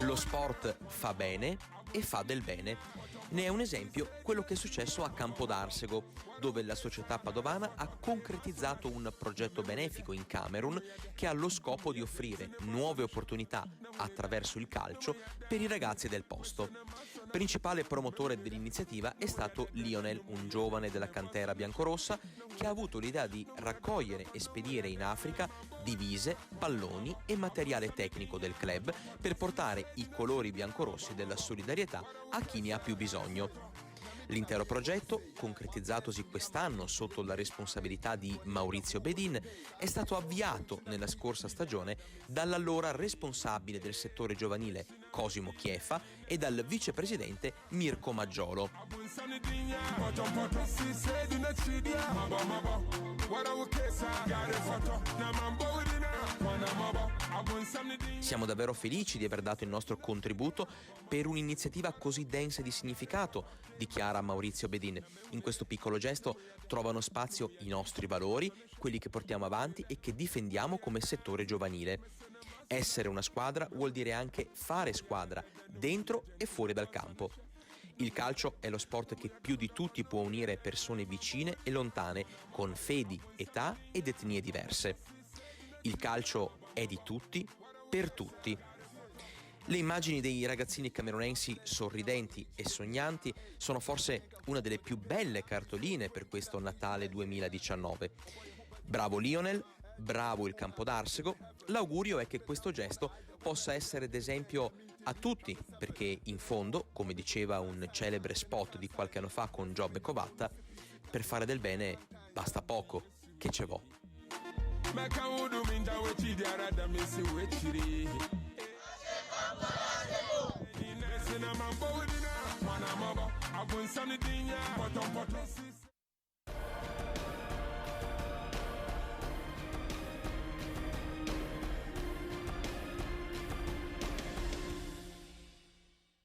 Lo sport fa bene e fa del bene. Ne è un esempio quello che è successo a Campodarsego, dove la società padovana ha concretizzato un progetto benefico in Camerun che ha lo scopo di offrire nuove opportunità attraverso il calcio per i ragazzi del posto. Principale promotore dell'iniziativa è stato Lionel, un giovane della cantera biancorossa che ha avuto l'idea di raccogliere e spedire in Africa divise, palloni e materiale tecnico del club per portare i colori biancorossi della solidarietà a chi ne ha più bisogno. L'intero progetto, concretizzatosi quest'anno sotto la responsabilità di Maurizio Bedin, è stato avviato nella scorsa stagione dall'allora responsabile del settore giovanile Cosimo Chiefa e dal vicepresidente Mirko Maggiolo. Siamo davvero felici di aver dato il nostro contributo per un'iniziativa così densa di significato, dichiara Maurizio Bedin. In questo piccolo gesto trovano spazio i nostri valori, quelli che portiamo avanti e che difendiamo come settore giovanile. Essere una squadra vuol dire anche fare squadra, dentro e fuori dal campo. Il calcio è lo sport che più di tutti può unire persone vicine e lontane, con fedi, età ed etnie diverse. Il calcio è di tutti, per tutti. Le immagini dei ragazzini camerunensi sorridenti e sognanti sono forse una delle più belle cartoline per questo Natale 2019. Bravo Lionel, bravo il Campodarsego. L'augurio è che questo gesto possa essere d'esempio a tutti, perché in fondo, come diceva un celebre spot di qualche anno fa con Giobbe Covatta, per fare del bene basta poco, che ce vo'.